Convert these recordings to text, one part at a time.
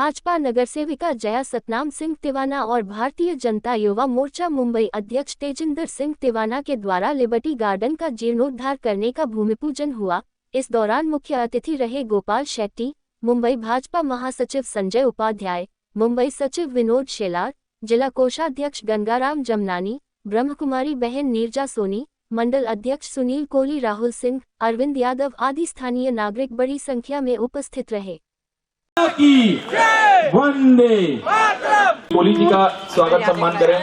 भाजपा नगर सेविका जया सतनाम सिंह तिवाना और भारतीय जनता युवा मोर्चा मुंबई अध्यक्ष तेजिंदर सिंह तिवाना के द्वारा लिबर्टी गार्डन का जीर्णोद्धार करने का भूमि पूजन हुआ। इस दौरान मुख्य अतिथि रहे गोपाल शेट्टी, मुंबई भाजपा महासचिव संजय उपाध्याय, मुंबई सचिव विनोद शेलार, जिला कोषाध्यक्ष गंगाराम जमनानी, ब्रह्मकुमारी बहन नीरजा सोनी, मंडल अध्यक्ष सुनील कोहली, राहुल सिंह, अरविंद यादव आदि स्थानीय नागरिक बड़ी संख्या में उपस्थित रहे। वंदे कोहली जी का स्वागत सम्मान करें।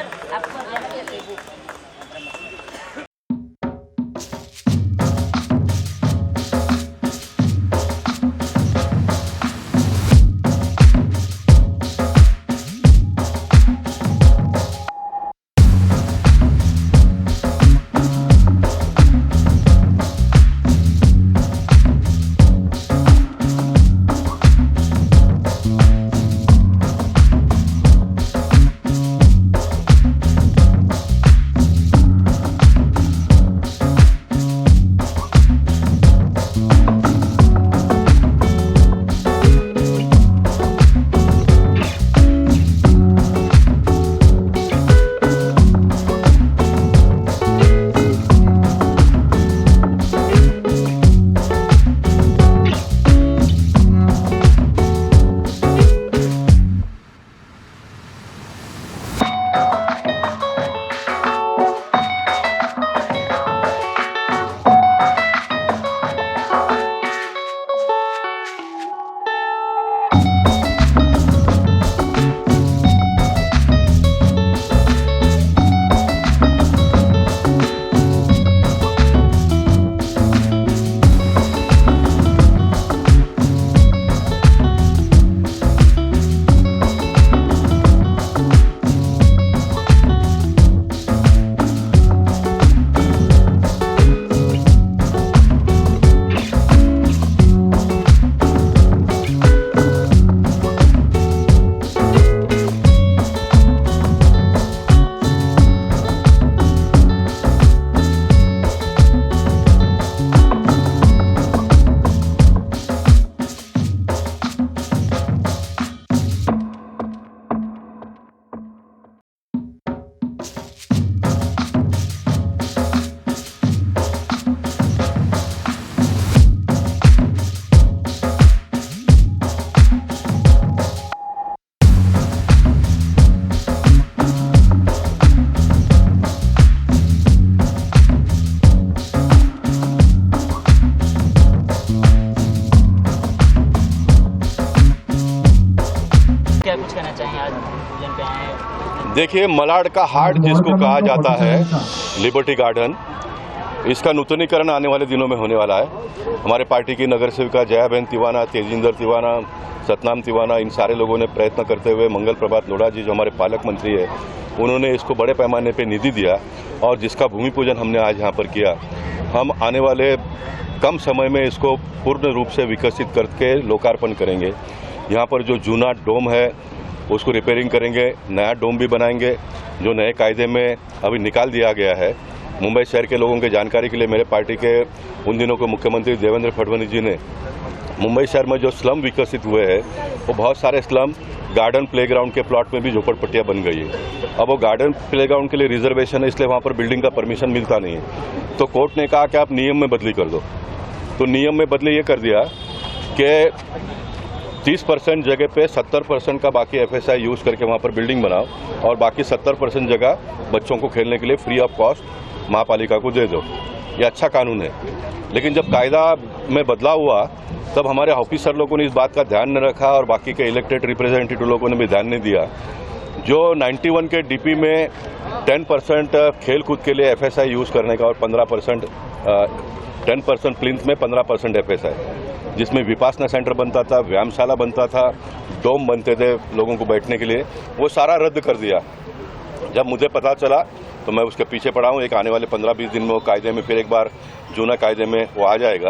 देखिए, मलाड का हार्ट जिसको कहा जाता है लिबर्टी गार्डन, इसका नूतनीकरण आने वाले दिनों में होने वाला है। हमारे पार्टी की नगर सेविका जया बहन तिवाना, तेजिंदर तिवाना, सतनाम तिवाना, इन सारे लोगों ने प्रयत्न करते हुए मंगल प्रभात लोढ़ा जी जो हमारे पालक मंत्री है, उन्होंने इसको बड़े पैमाने पर निधि दिया और जिसका भूमि पूजन हमने आज यहाँ पर किया। हम आने वाले कम समय में इसको पूर्ण रूप से विकसित करके लोकार्पण करेंगे। यहाँ पर जो जूना डोम है उसको रिपेयरिंग करेंगे, नया डोम भी बनाएंगे जो नए कायदे में अभी निकाल दिया गया है। मुंबई शहर के लोगों के जानकारी के लिए मेरे पार्टी के उन दिनों के मुख्यमंत्री देवेंद्र फडणवीस जी ने मुंबई शहर में जो स्लम विकसित हुए हैं वो बहुत सारे स्लम गार्डन प्लेग्राउंड के प्लॉट में भी झोपड़पट्टियाँ बन गई है। अब वो गार्डन प्लेग्राउंड के लिए रिजर्वेशन है, इसलिए वहाँ पर बिल्डिंग का परमिशन मिलता नहीं है। तो कोर्ट ने कहा कि आप नियम में बदली कर दो। तो नियम में बदली ये कर दिया कि 30% जगह पे 70% का बाकी FSI यूज़ करके वहाँ पर बिल्डिंग बनाओ और बाकी 70% जगह बच्चों को खेलने के लिए फ्री ऑफ कॉस्ट महापालिका को दे दो। ये अच्छा कानून है। लेकिन जब कायदा में बदलाव हुआ तब हमारे ऑफिसर लोगों ने इस बात का ध्यान न रखा और बाकी के इलेक्टेड रिप्रेजेंटेटिव लोगों ने भी ध्यान नहीं दिया। जो 91 के DP में 10% खेल कूद के लिए FSI यूज़ करने का और 15% 10% प्लिंथ में 15% FSI, जिसमें विपासना सेंटर बनता था, व्यायामशाला बनता था, डोम बनते थे लोगों को बैठने के लिए, वो सारा रद्द कर दिया। जब मुझे पता चला तो मैं उसके पीछे पड़ा हूँ। एक आने वाले 15-20 दिन में वो कायदे में फिर एक बार जूना कायदे में वो आ जाएगा।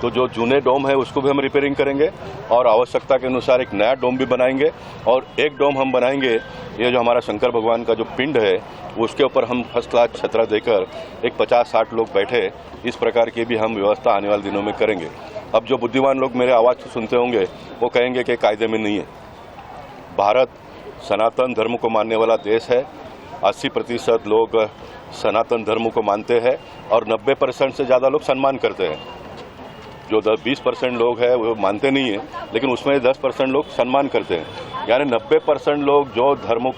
तो जो जूने डोम है उसको भी हम रिपेयरिंग करेंगे और आवश्यकता के अनुसार एक नया डोम भी बनाएंगे। और एक डोम हम बनाएंगे, ये जो हमारा शंकर भगवान का जो पिंड है उसके ऊपर हम फर्स्ट क्लास छतरा देकर एक 50-60 लोग बैठे, इस प्रकार की भी हम व्यवस्था आने वाले दिनों में करेंगे। अब जो बुद्धिमान लोग मेरे आवाज़ सुनते होंगे वो कहेंगे कि कायदे में नहीं है, भारत सनातन धर्म को मानने वाला देश है। 80% लोग सनातन धर्म को मानते हैं और 90% से ज़्यादा लोग सम्मान करते हैं। जो 20% लोग हैं वो मानते नहीं हैं, लेकिन उसमें 10% लोग सम्मान करते हैं। यानी 90% लोग जो धर्म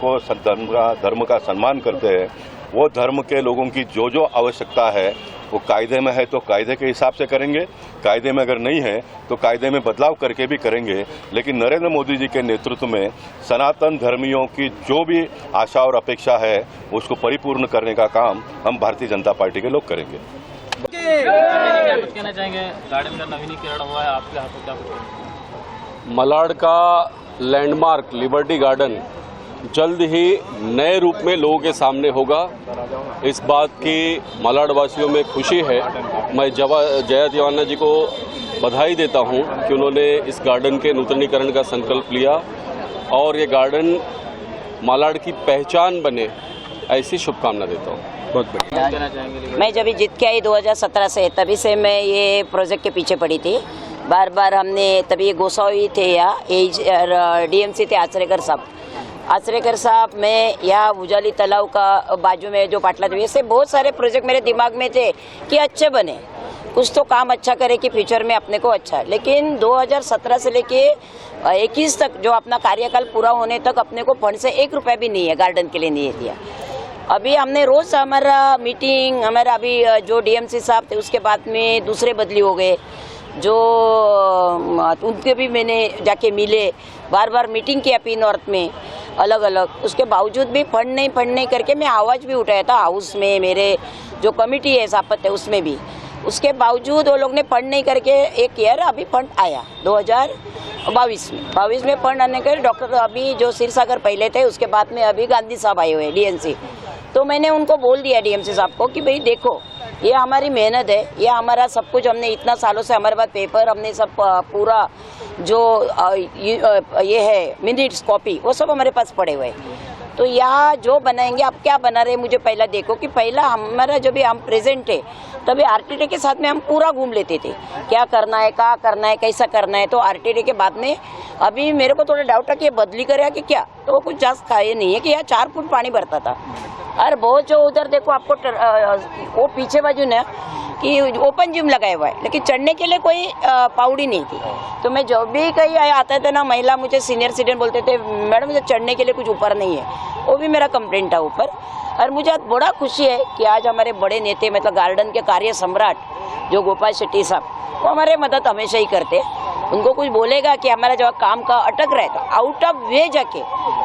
का सम्मान करते हैं, वो धर्म के लोगों की जो जो आवश्यकता है वो कायदे में है तो कायदे के हिसाब से करेंगे, कायदे में अगर नहीं है तो कायदे में बदलाव करके भी करेंगे। लेकिन नरेंद्र मोदी जी के नेतृत्व में सनातन धर्मियों की जो भी आशा और अपेक्षा है उसको परिपूर्ण करने का काम हम भारतीय जनता पार्टी के लोग करेंगे। कहना चाहेंगे, गार्डन का नवीनीकरण हुआ है, आपके हाथों क्या? मलाड का लैंडमार्क लिबर्टी गार्डन जल्द ही नए रूप में लोगों के सामने होगा। इस बात की मलाड वासियों में खुशी है। मैं जया तिवाना जी को बधाई देता हूं कि उन्होंने इस गार्डन के नूतनीकरण का संकल्प लिया और ये गार्डन मलाड की पहचान बने, ऐसी शुभकामना देता हूं। बहुत बढ़िया। मैं जब जीत के आई 2017 से, तभी से मैं ये प्रोजेक्ट के पीछे पड़ी थी। बार बार हमने, तभी ये गोसावी थे या डीएमसी थे आचरेकर साहब, मैं यहाँ उजाली तालाब का बाजू में जो पाटला थे, ऐसे बहुत सारे प्रोजेक्ट मेरे दिमाग में थे कि अच्छे बने, कुछ तो काम अच्छा करे कि फ्यूचर में अपने को अच्छा। लेकिन 2017 से लेके 21 तक जो अपना कार्यकाल पूरा होने तक अपने को फंड से 1 रुपया भी नहीं है, गार्डन के लिए नहीं दिया। अभी हमने रोज हमारा मीटिंग, हमारा अभी जो डीएमसी साहब थे उसके बाद में दूसरे बदली हो गए, जो उनके भी मैंने जाके मिले, बार बार मीटिंग किया पी नॉर्थ में अलग अलग। उसके बावजूद भी फंड नहीं करके मैं आवाज़ भी उठाया था हाउस में, मेरे जो कमेटी है सापत है उसमें भी। उसके बावजूद वो लोग ने फंड नहीं करके एक ईयर अभी फंड आया 2022 में फंड आने के डॉक्टर अभी जो सिरसागर पहले थे, उसके बाद में अभी गांधी साहब आए हुए डीएमसी। तो मैंने उनको बोल दिया डीएमसी साहब को कि भाई देखो, ये हमारी मेहनत है, ये हमारा सब कुछ, हमने इतना सालों से हमारे पास पेपर, हमने सब पूरा जो ये है मिनट्स कॉपी, वो सब हमारे पास पड़े हुए हैं। तो यहाँ जो बनाएंगे, आप क्या बना रहे मुझे पहला देखो कि पहला हमारा जब भी हम प्रेजेंट है तभी आरटीडी के साथ में हम पूरा घूम लेते थे, क्या करना है, कहाँ करना है, कैसा करना है। तो आरटीडी के बाद में अभी मेरे को थोड़ा डाउट है कि ये बदली करेगा कि क्या, तो वो कुछ जास्त खाए नहीं है कि यहाँ 4 फुट पानी भरता था। और बहुत जो उधर देखो आपको वो पीछे बाजू ना कि ओपन जिम लगाया हुआ है, लेकिन चढ़ने के लिए कोई पाउड़ी नहीं थी। तो मैं जो भी कहीं आता था ना, महिला मुझे सीनियर सिटीजन बोलते थे, मैडम मुझे चढ़ने के लिए कुछ ऊपर नहीं है, वो भी मेरा कंप्लेंट था ऊपर। और मुझे आज बड़ा खुशी है कि आज हमारे बड़े नेता, मतलब गार्डन के कार्य सम्राट जो गोपाल शेट्टी साहब, वो हमारे मदद हमेशा ही करते। उनको कुछ बोलेगा कि हमारा जब काम का अटक रहा है तो आउट ऑफ वे जाके,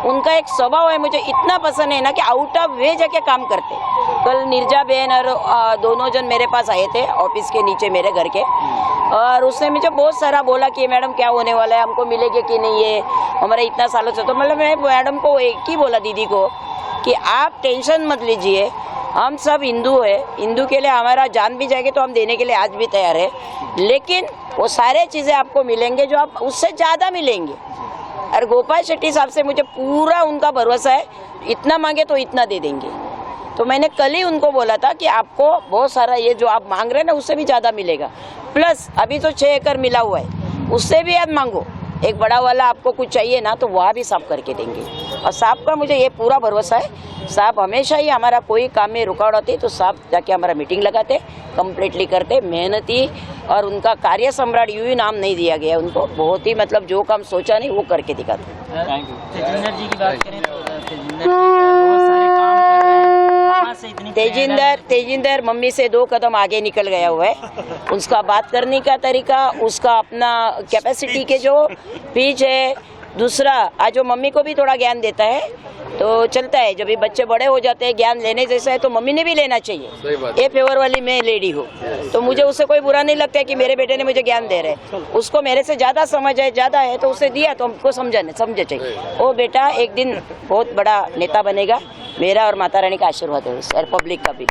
उनका एक स्वभाव है मुझे इतना पसंद है ना कि आउट ऑफ वे जाके काम करते। कल निर्जा बहन और दोनों जन मेरे पास आए थे ऑफिस के नीचे मेरे घर के, और उसने मुझे बहुत सारा बोला कि मैडम क्या होने वाला है, हमको मिलेगी कि नहीं, ये हमारे इतना सालों से। तो मतलब मैं मैडम को एक ही बोला, दीदी को, कि आप टेंशन मत लीजिए, हम सब हिंदू है, हिंदू के लिए हमारा जान भी जाएगी तो हम देने के लिए आज भी तैयार है, लेकिन वो सारे चीज़ें आपको मिलेंगे जो आप उससे ज़्यादा मिलेंगे। और गोपाल शेट्टी साहब से मुझे पूरा उनका भरोसा है, इतना मांगे तो इतना दे देंगे। तो मैंने कल ही उनको बोला था कि आपको बहुत सारा ये जो आप मांग रहे हैं ना उससे भी ज़्यादा मिलेगा, प्लस अभी तो 6 एकड़ मिला हुआ है, उससे भी आप मांगो, एक बड़ा वाला आपको कुछ चाहिए ना तो वहाँ भी साफ करके देंगे। और साहब का मुझे ये पूरा भरोसा है, साहब हमेशा ही हमारा कोई काम में रुकावट होती है तो साहब जाके हमारा मीटिंग लगाते, कंप्लीटली करते, मेहनती। और उनका कार्य सम्राट यूं ही नाम नहीं दिया गया उनको, बहुत ही मतलब जो काम सोचा नहीं वो करके दिखाते। Thank you. तेजिंदर जी की बात करें तो तेजिंदर बहुत सारे काम कर रहे हैं, कहाँ से इतनी तेजिंदर मम्मी से 2 कदम आगे निकल गया हुआ है। उसका बात करने का तरीका, उसका अपना कैपेसिटी के जो पीच है, दूसरा आज जो मम्मी को भी थोड़ा ज्ञान देता है तो चलता है। जब भी बच्चे बड़े हो जाते हैं, ज्ञान लेने जैसा है तो मम्मी ने भी लेना चाहिए। ये फेवर वाली मैं लेडी हूँ तो मुझे उससे कोई बुरा नहीं लगता है कि मेरे बेटे ने मुझे ज्ञान दे रहे। उसको मेरे से ज़्यादा समझ है, ज़्यादा है तो उसे दिया तो हमको समझे चाहिए। वो बेटा एक दिन बहुत बड़ा नेता बनेगा, मेरा और माता रानी का आशीर्वाद है, और पब्लिक का भी।